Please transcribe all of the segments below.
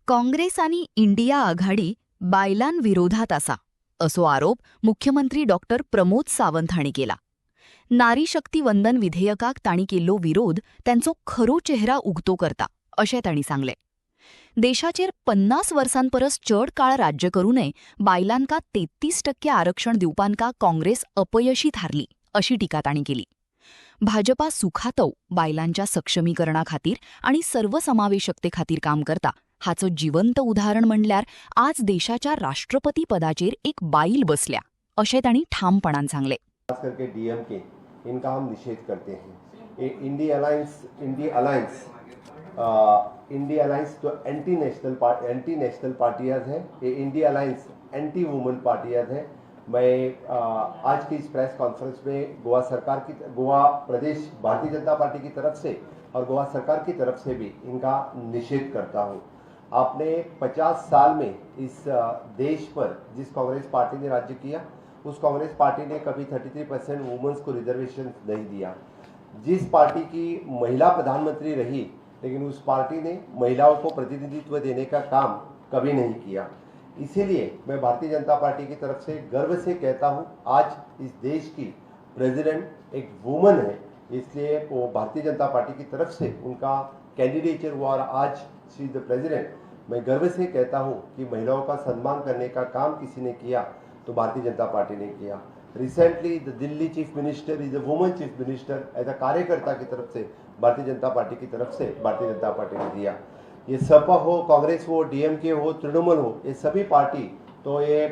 काँग्रेस आणि इंडिया आघाडी बायलांविरोधात असा असो आरोप मुख्यमंत्री डॉक्टर प्रमोद सावंत हांणी केला. नारी शक्ती वंदन विधेयकाक तांणी केल्लो विरोध त्यांचो खरो चेहरा उगतो करता अशें तांणी सांगलें. देशाचेर 50 वर्सांपरस चड काळ राज्य करूनय बायलांका 33% आरक्षण दिवपांका काँग्रेस अपयशी थारली अशी टिका तांणी केली. भाजपा सुखातव बायलांच्या सक्षमीकरणा खातीर आणि सर्वसमावेशकते खातीर काम करता हाचं जिवंत उदाहरण म्हणल्यार आज देशाच्या राष्ट्रपती पदाचेर एक बाईल बसल्या अशें तांणी ठामपणान सांगलें. खास करके डीएमके इनका हम निषेध करते हैं. ये इंडिया अलायंस तो एंटी नेशनल पार्टियाज है. ये इंडिया अलायंस एंटी वुमेन पार्टियाज है. मैं आज की इस प्रेस कॉन्फ्रेंस में गोवा प्रदेश भारतीय जनता पार्टी की तरफ से और गोवा सरकार की तरफ से भी इनका निषेध करता हूँ. आपने 50 साल में इस देश पर जिस कांग्रेस पार्टी ने राज्य किया उस कांग्रेस पार्टी ने कभी 33% वुमेन्स को रिजर्वेशन नहीं दिया. जिस पार्टी की महिला प्रधानमंत्री रही लेकिन उस पार्टी ने महिलाओं को प्रतिनिधित्व देने का काम कभी नहीं किया. इसीलिए मैं भारतीय जनता पार्टी की तरफ से गर्व से कहता हूं आज इस देश की प्रेसिडेंट एक वुमन है. इसलिए वो भारतीय जनता पार्टी की तरफ से उनका कैंडिडेचर हुआ और आज शी इज द प्रेसिडेंट. मैं गर्व से कहता हूं कि महिलाओं का सम्मान करने का काम किसी ने किया तो भारतीय जनता पार्टी ने किया. Recently the Delhi chief minister is a woman chief minister. As a कार्यकर्ता की तरफ से भारतीय जनता पार्टी की तरफ से भारतीय जनता पार्टी ने दिया. ये सपा हो, कांग्रेस हो, डीएमके हो, तृणमूल हो, ये सभी पार्टी तो ये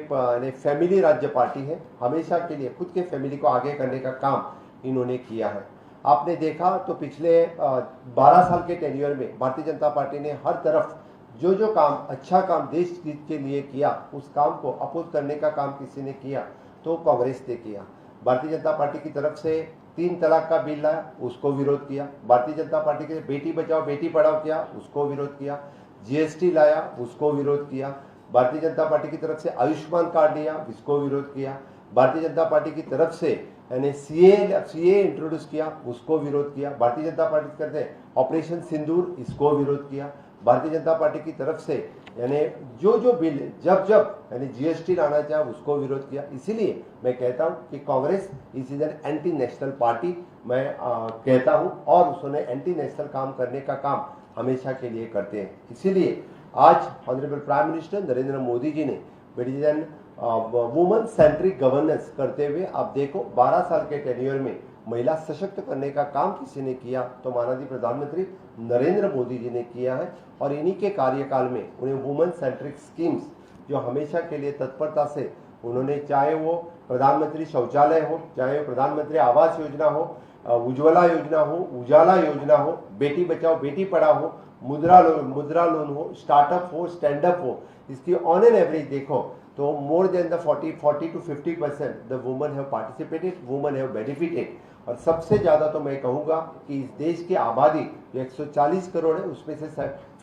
फैमिली राज्य पार्टी है. हमेशा के लिए खुद के फैमिली को आगे करने का काम इन्होंने किया है. आपने देखा तो पिछले 12 साल के टेन्योर में भारतीय जनता पार्टी ने हर तरफ जो काम अच्छा काम देश के लिए किया उस काम को अपोज करने का काम किसी ने किया तो कांग्रेस ने किया. भारतीय जनता पार्टी की तरफ से 3 तलाक का बिल लाया, उसको विरोध किया. भारतीय जनता पार्टी के बेटी बचाओ बेटी पढ़ाओ किया, उसको विरोध किया. जीएसटी लाया, उसको विरोध किया. भारतीय जनता पार्टी की तरफ से आयुष्मान कार्ड लिया, इसको विरोध किया. भारतीय जनता पार्टी की तरफ से यानी सीए इंट्रोड्यूस किया, उसको विरोध किया. भारतीय जनता पार्टी करते हैं ऑपरेशन सिंदूर, इसको विरोध किया. भारतीय जनता पार्टी की तरफ से यानी जो बिल जब यानी जीएसटी लाना चाहे उसको विरोध किया. इसीलिए मैं कहता हूं कि Congress is an anti national party मैं कहता हूं और उसने एंटी नेशनल काम करने का काम हमेशा के लिए करते हैं. इसीलिए आज honourable prime minister Narendra Modi ji ने बेडिजन वुमेन सेंट्रिक गवर्नेंस करते हुए आप देखो 12 साल के टेन्योर में महिला सशक्त करने का काम किसी ने किया तो माननीय प्रधानमंत्री नरेंद्र मोदी जी ने किया है. और इन्हीं के कार्यकाल में उन्हें वुमेन सेंट्रिक स्कीम्स जो हमेशा के लिए तत्परता से उन्होंने चाहे वो प्रधानमंत्री शौचालय हो, चाहे वो प्रधानमंत्री आवास योजना हो, उज्ज्वला योजना हो, उजाला योजना हो, बेटी बचाओ बेटी पढ़ाओ हो, मुद्रा लोन हो, स्टार्टअप हो, स्टैंडअप हो, इसकी ऑन एन एवरेज देखो तो more than the 40 to 50% the women have participated, women have benefited. और सबसे ज़्यादा तो मैं कहूँगा कि इस देश की आबादी जो 140 करोड़ है उसमें से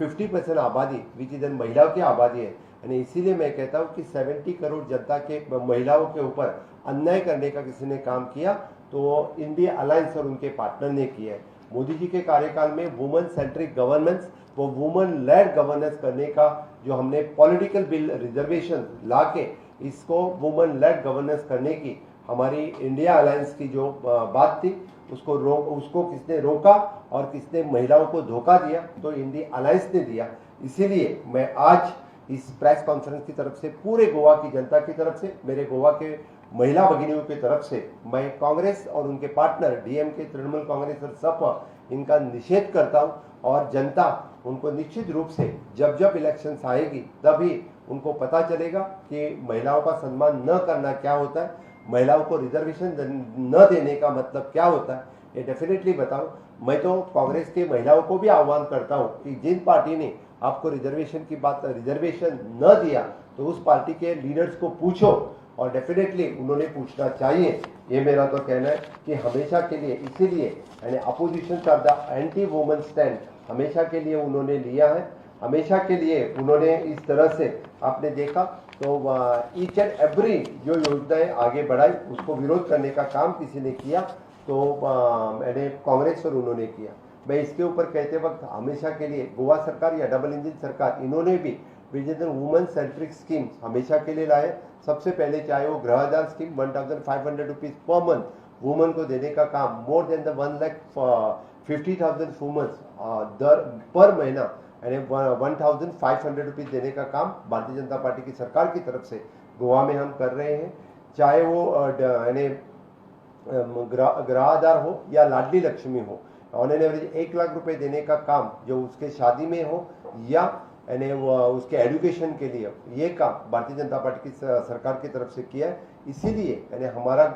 50% आबादी विच इज महिलाओं की आबादी है. यानी इसीलिए मैं कहता हूँ कि 70 करोड़ जनता के महिलाओं के ऊपर अन्याय करने का किसी ने काम किया तो इंडिया अलायंस और उनके पार्टनर ने किया है. मोदी जी के कार्यकाल में वुमेन सेंट्रिक गवर्नेंस वो वुमेन लेड गवर्नेंस करने का जो हमने पॉलिटिकल बिल रिजर्वेशन ला के इसको वुमेन लेड गवर्नेंस करने की हमारी इंडिया अलायंस की जो बात थी उसको किसने रोका और किसने महिलाओं को धोखा दिया तो इंडिया अलायंस ने दिया. इसीलिए मैं आज इस प्रेस कॉन्फ्रेंस की तरफ से पूरे गोवा की जनता की तरफ से मेरे गोवा के महिला भगिनियों की तरफ से मैं कांग्रेस और उनके पार्टनर डीएमके, तृणमूल कांग्रेस और सपा इनका निषेध करता हूं. और जनता उनको निश्चित रूप से जब इलेक्शंस आएगी तभी उनको पता चलेगा कि महिलाओं का सम्मान न करना क्या होता है, महिलाओं को रिजर्वेशन न देने का मतलब क्या होता है. ये डेफिनेटली बताओ. मैं तो कांग्रेस के महिलाओं को भी आह्वान करता हूं कि जिन पार्टी ने आपको रिजर्वेशन न दिया तो उस पार्टी के लीडर्स को पूछो और डेफिनेटली उन्होंने पूछना चाहिए. ये मेरा तो कहना है कि हमेशा के लिए इसीलिए यानी अपोजिशन का द एंटी वुमेन स्टैंड हमेशा के लिए उन्होंने लिया है. हमेशा के लिए उन्होंने इस तरह से आपने देखा तो ईच एंड एवरी जो योजनाएं आगे बढ़ाई उसको विरोध करने का काम किसी ने किया तो मैंने कांग्रेस और उन्होंने किया. मैं इसके ऊपर कहते वक्त हमेशा के लिए गोवा सरकार या डबल इंजन सरकार इन्होंने भी विजेंद्र वुमेन सेंट्रिक स्कीम हमेशा के लिए लाए। सबसे पहले चाहे वो Griha Aadhaar scheme 1500 rupees per month woman को देने का काम, मोर देन द 1,50,000 वुमेन्स दर पर महीना यानी 1,500 रुपीज देने का काम भारतीय जनता पार्टी की सरकार की तरफ से गोवा में हम कर रहे हैं। चाहे वो यानी गृह आधार हो या लाडली लक्ष्मी हो, ऑन एन एवरेज 1 लाख रुपए देने का काम जो उसके शादी में हो या यानी उसके एजुकेशन के लिए, ये काम भारतीय जनता पार्टी की सरकार की तरफ से किया है। इसीलिए यानी हमारा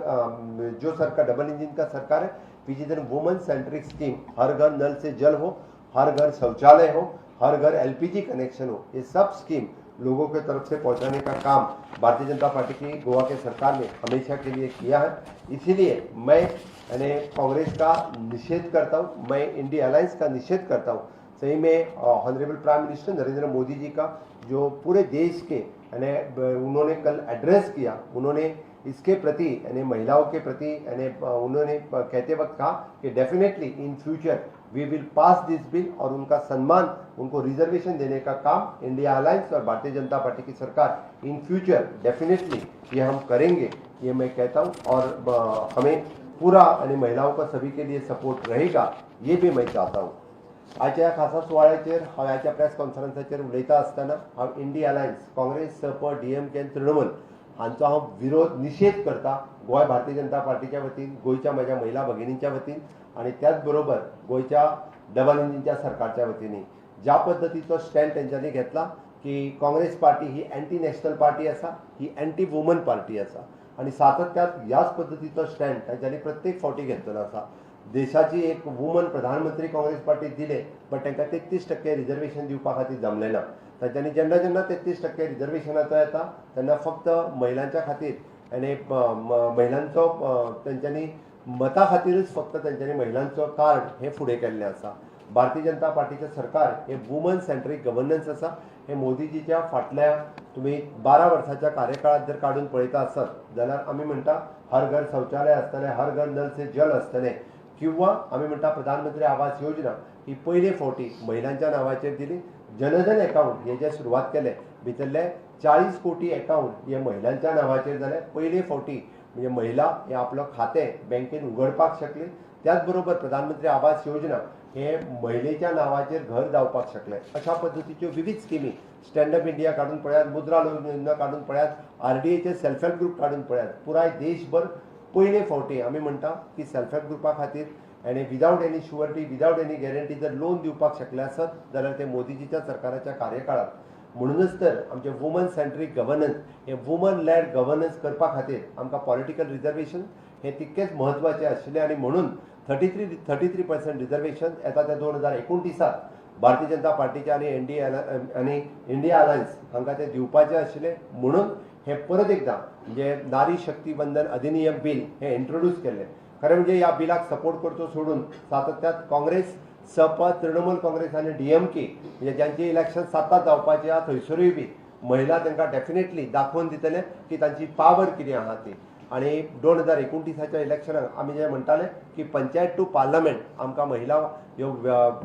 जो सरकार डबल इंजन का सरकार है, विजेंद्र वुमेन सेंट्रिक स्कीम, हर घर नल से जल हो, हर घर शौचालय हो, हर घर एलपीजी कनेक्शन हो, ये सब स्कीम लोगों के तरफ से पहुंचाने का काम भारतीय जनता पार्टी की गोवा के सरकार ने हमेशा के लिए किया है। इसीलिए मैं यानी कांग्रेस का निषेध करता हूँ, मैं इंडिया अलायंस का निषेध करता हूँ। सही में honourable prime minister Narendra Modi ji का जो पूरे देश के यानी उन्होंने कल एड्रेस किया, उन्होंने इसके प्रति यानी महिलाओं के प्रति यानी उन्होंने कहते वक्त कहा कि definitely in future we will pass this bill, और उनका सम्मान, उनको रिजर्वेशन देने का काम इंडिया अलायंस और भारतीय जनता पार्टी की सरकार इन फ्यूचर डेफिनेटली ये हम करेंगे, ये मैं कहता हूँ। और हमें पूरा यानी महिलाओं का सभी के लिए सपोर्ट रहेगा, ये भी मैं चाहता हूँ। आजच्या खासा सुवाळ्याचेर हांव प्रेस कॉन्फरन्साचेर उलयता आसतना हांव इंडिया अलायंस, काँग्रेस, सप, डीएमके आनी तृणमूल हांचो हांव विरोध निषेध करता गोंय भारतीय जनता पार्टीच्या वतीन, गोंयच्या म्हज्या महिला भगिनींच्या वतीन आणि त्याच बरोबर गोंयच्या डबल इंजिनच्या सरकारच्या वतीन। ज्या पद्धतीचो स्टँड तेंच्यांनी घेतला की काँग्रेस पार्टी ही अँटी नॅशनल पार्टी आसा, ही अँटी वुमन पार्टी आसा, आणि सातत्यात ह्याच पद्धतीचो स्टँड तेंच्यांनी प्रत्येक फावटी घेतलेलो आसा। देशाची एक वुमन प्रधानमंत्री काँग्रेस पार्टीक दिले, बट तांकां 33% रिजर्वेशन दिवपा खातीर जमलें ना। तांच्यांनी जेन्ना जेन्ना 33% रिजर्वेशनाचो येता तेन्ना फक्त महिलांच्या खातीर आनी महिलांचो तेंच्यांनी मता खातीरच फक्त तेंच्यांनी महिलांचो कार्ड हे फुडें केल्लें आसा। भारतीय जनता पार्टीचें सरकार हे वुमन सेंट्रीक गव्हर्नन्स आसा। हे मोदीजीच्या फाटल्या तुम्ही 12 वर्साच्या कार्यकाळात जर काढून पळयता आसत जाल्यार आमी म्हणटा हर घर शौचालय आसतलें, हर घर नल से जल आसतलें, किंवा आमी म्हणटा प्रधानमंत्री आवास योजना ही पयले फावटी महिलांच्या नांवाचेर दिली। जनधन अकाउंट हे जे सुरवात केले भितरले 40 कोटी अकाउंट हे महिलांच्या नांवाचेर जाले। पयले फावटी म्हणजे महिला हे आपलं खातें बँकेन उगडपाक शकली। त्याचबरोबर प्रधानमंत्री आवास योजना हे महिलेच्या नांवाचेर घर जावपाक शकले। अशा पद्धतीच्यो विविध स्किमी, स्टँड अप इंडिया काढून पळयात, मुद्रा लोन योजना काढून पळयात, आरडीएचे सेल्फ हेल्प ग्रुप काढून पळयात, पुराय देशभर पयले फावटी आमी म्हणटा की सेल्फ हेल्प ग्रुपा खातीर आनी without any surety, without any guarantee जर लोन दिवपाक शकले आसत जाल्यार ते मोदीजीच्या सरकाराच्या कार्यकाळात। म्हणूनच तर आमचे वुमन सेंट्रीक गव्हर्नन्स हे वुमन लॅड गव्हर्नन्स करपा खातीर आमकां पॉलिटिकल रिजर्वेशन हे तितकेच म्हत्वाचे आशिल्ले, आणि म्हणून 33% रिजर्वेशन येता त्या 2029 भारतीय जनता पार्टीचे आणि इंडिया अलायन्स हांकां ते दिवपाचे आशिल्ले। म्हणून हे परत एकदा म्हणजे नारी शक्ती वंदन अधिनियम बिल हे इंट्रोड्यूस केले। खरें म्हणजे ह्या बिलाक सपोर्ट करचो सोडून सातत्यात काँग्रेस, सप, तृणमूल काँग्रेस आणि डीएमके म्हणजे ज्यांचे इलेक्शन सातात जावपाचे आहा थंयसरूय बी महिला तांकां डेफिनेटली दाखोवन दितले की तांची पावर कितें आहा ती। आणि 2029च्या इलेक्शनाक आमी जे म्हणटाले की पंचायत टू पार्लमेंट आमकां महिला ह्यो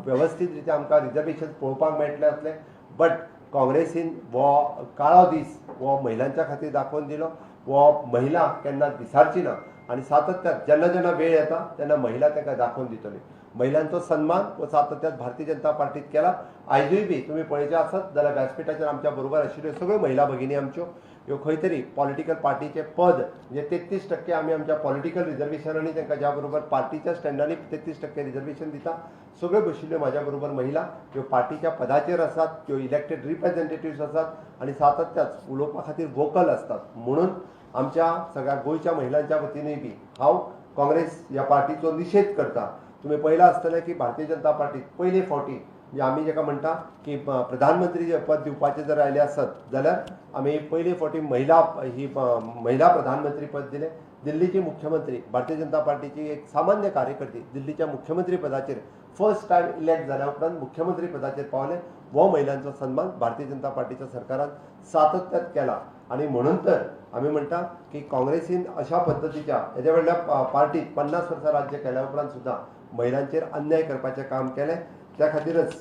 व्यवस्थीत रित्या आमकां रिजर्वेशन पळोवपाक मेळटलें आसलें, बट काँग्रेसीन हो काळो दीस हो महिलांच्या खातीर दाखोवन दिलो। हो महिला केन्नाच विसारची ना, आणि सातत्यात जेन्ना जेन्ना वेळ येता तेन्ना महिला तांकां दाखोवन दितली। महिलांचो सन्मान हो सातत्यात भारतीय जनता पार्टीत केला। आयजूय बी तुम्ही पळयचे आसत जाल्यार व्यासपीठाचेर आमच्या बरोबर आशिल्ल्यो सगळ्यो महिला भगिनी आमच्यो ह्यो खंय तरी पॉलिटिकल पार्टीचे पद म्हणजे 33% आमी आमच्या पॉलिटिकल रिजर्वेशनांनी तांकां ज्या बरोबर पार्टीच्या स्टँडांनी 33% रिजर्वेशन दिता, सगळ्यो बशिल्ल्यो म्हाज्या बरोबर महिला ह्यो पार्टीच्या पदाचेर आसात, त्यो इलेक्टेड रिप्रेझेंटेटिव्स आसात आणि सातत्यात उलोवपा खातीर वोकल असतात। म्हणून आमच्या सगळ्या गोंयच्या महिलांच्या वतीनूय बी हांव काँग्रेस ह्या पार्टीचो निषेध करता। तुम्ही पळयलां आसतलें की भारतीय जनता पार्टीक पयले फावटी म्हणजे आमी जेका म्हणटा की प्रधानमंत्री पद दिवपाचें जर आयले आसत जाल्यार आमी पयले फावटी महिला प्रधानमंत्री पद दिलें। दिल्लीची मुख्यमंत्री भारतीय जनता पार्टीची एक सामान्य कार्यकर्ती दिल्लीच्या मुख्यमंत्री पदाचेर फर्स्ट टायम इलेक्ट जाल्या उपरांत मुख्यमंत्री पदाचेर पावले। हो महिलांचो सन्मान भारतीय जनता पार्टीच्या सरकारान सातत्यात केला, आणि म्हणून तर आमी म्हणटा की काँग्रेसीन अशा पद्धतीच्या हेज्या व्हडल्या पार्टीत 50 वर्सां राज्य केल्या उपरांत सुद्दां महिलांचेर अन्याय करपाचें काम केलें. त्या खातीरच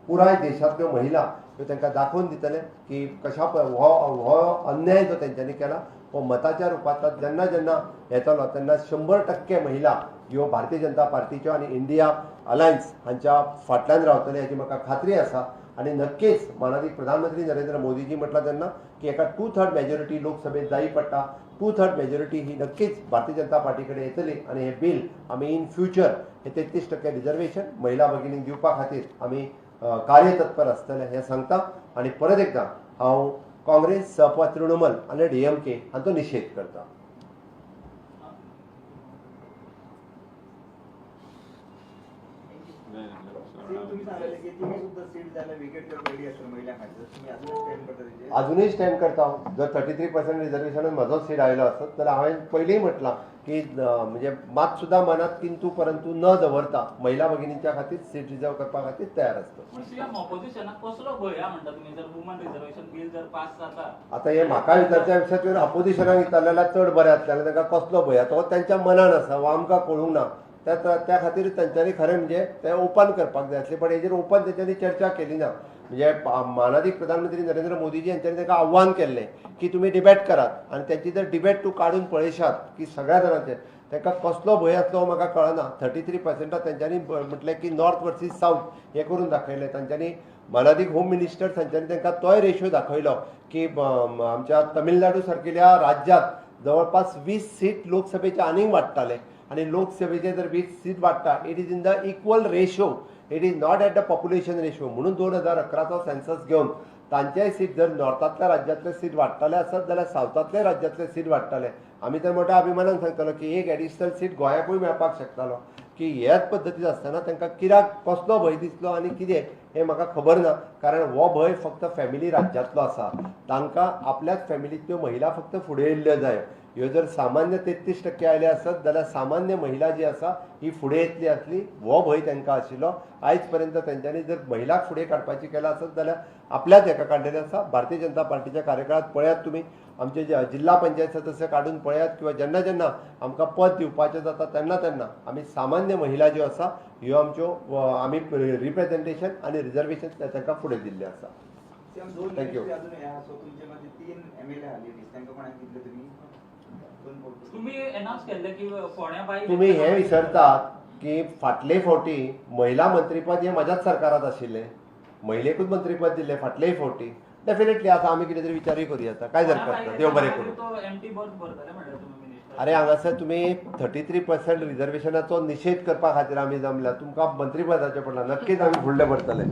पुराय देशांतल्यो महिला ह्यो तांकां दाखोवन दितले की कशा हो अन्याय जो तेंच्यांनी केला हो मताच्या रुपांत जेन्ना जेन्ना येतलो तेन्ना 100% महिला ह्यो भारतीय जनता पार्टीच्यो आनी इंडिया अलायन्स हांच्या फाटल्यान रावतले हाची म्हाका खात्री आसा. आणि नक्कीच माननीय प्रधानमंत्री नरेंद्र मोदीजी म्हटलं त्यांना की एका 2/3 मेजॉरिटी लोकसभेत जाई पडटा. 2/3 मेजॉरिटी ही नक्कीच भारतीय जनता पार्टीकडे येतली आणि हे बिल आम्ही इन फ्युचर हे 33% रिजर्वेशन महिला भगिनींक दिवपा खातीर आम्ही कार्यतत्पर आसतले हे सांगता. आणि परत एकदा हांव काँग्रेस सपा तृणमूल आणि DMK हांचो निषेध करता. अजूनही स्टँड करता. जर 33% रिजर्वेशन म्हजो सीट आयलो आसत जाल्यार हांवें पयलींय म्हटलां की म्हणजे मात सुद्दां मनात किंतु परंतु न दवरता महिला भगिनींच्या खातीर सीट रिजर्व करपा खातीर तयार आसता. आता हे म्हाका विचारच्या विशयाचेर अपोजिशनाक विचारलेल्या चड बरें जातलें. तांकां कसलो भंय तो त्यांच्या मनान आसा वा आमकां कळूंक ना. त्या खातीर तांच्यांनी खरें म्हणजे ते ओपन करपाक जाय आसलें पण हेजेर ओपन तेंच्यांनी चर्चा केली ना. म्हणजे माननीय प्रधानमंत्री नरेंद्र मोदीजी यांच्यानी तांकां आव्हान केल्लें की तुमी डिबेट करात आनी त्यांची जर डिबेट तूं काडून पळयशात की सगळ्या जाणांचे तांकां कसलो भंय आसलो म्हाका कळना. 33% तेंच्यांनी म्हटलें की नॉर्थ वर्सीस साऊथ हे करून दाखयलें. तांच्यांनी माननीय होम मिनिस्टर तांच्यांनी तांकां तोय रेशो दाखयलो की आमच्या तमिळनाडू सारकिल्या राज्यांत जवळपास 20 सीट लोकसभेचे आनीक वाडटाले आणि लोकसभेचे जर 20 सीट वाडटा it is in the equal ratio. It is not at the population ratio. म्हणून 2011चो सेन्सस घेवन तांचेय सीट जर नॉर्थांतल्या राज्यांतले सीट वाडटाले आसत जाल्यार सावथांतल्या राज्यांतले सीट वाडटाले. आमी तर मोठ्या अभिमानान सांगतालो की एक एडिशनल सीट गोंयाकूय मेळपाक शकतालो. की ह्याच पद्दतीन आसतना तांकां कित्याक कसलो भंय दिसलो आनी कितें हें म्हाका खबर ना. कारण हो भंय फक्त फॅमिली राज्यांतलो आसा. तांकां आपल्याच फॅमिलींतल्यो महिला फक्त फुडें येयल्ल्यो जाय. ह्यो जर सामान्य 33% आयले आसत जाल्यार सामान्य महिला जी आसा ही फुडें येतली आसली. हो भंय तांकां आशिल्लो. आयज पर्यंत तेंच्यांनी जर महिलाक फुडें काडपाची केला आसत जाल्यार आपल्याच हेका काडलेलें आसा. भारतीय जनता पार्टीच्या कार्यकाळात पळयात तुमी आमचे जिल्हा पंचायत सदस्य काडून पळयात किंवा जेन्ना जेन्ना आमकां पद दिवपाचें जाता तेन्ना तेन्ना आमी सामान्य महिला ज्यो आसा ह्यो आमच्यो आमी रिप्रेझेंटेशन आनी रिजर्वेशन तांकां फुडें दिल्लें आसा. थँक्यू. तुम्ही हे विसरतात की फाटले फावटी महिला मंत्रीपद हे म्हाज्याच सरकारात आशिल्लें. महिलेकूच मंत्रीपद दिल्लें फाटलेय फावटी. डेफिनेटली आता आमी कितें तरी विचारूय करूं येता. काय हरकत ना. देव बरें करूं. अरे हांगासर तुमी 33% रिजर्वेशनाचो निषेध करपा खातीर आमी जमल्या तुमकां मंत्रीपदाचें पडलां. नक्कीच आमी फुडले भरतले.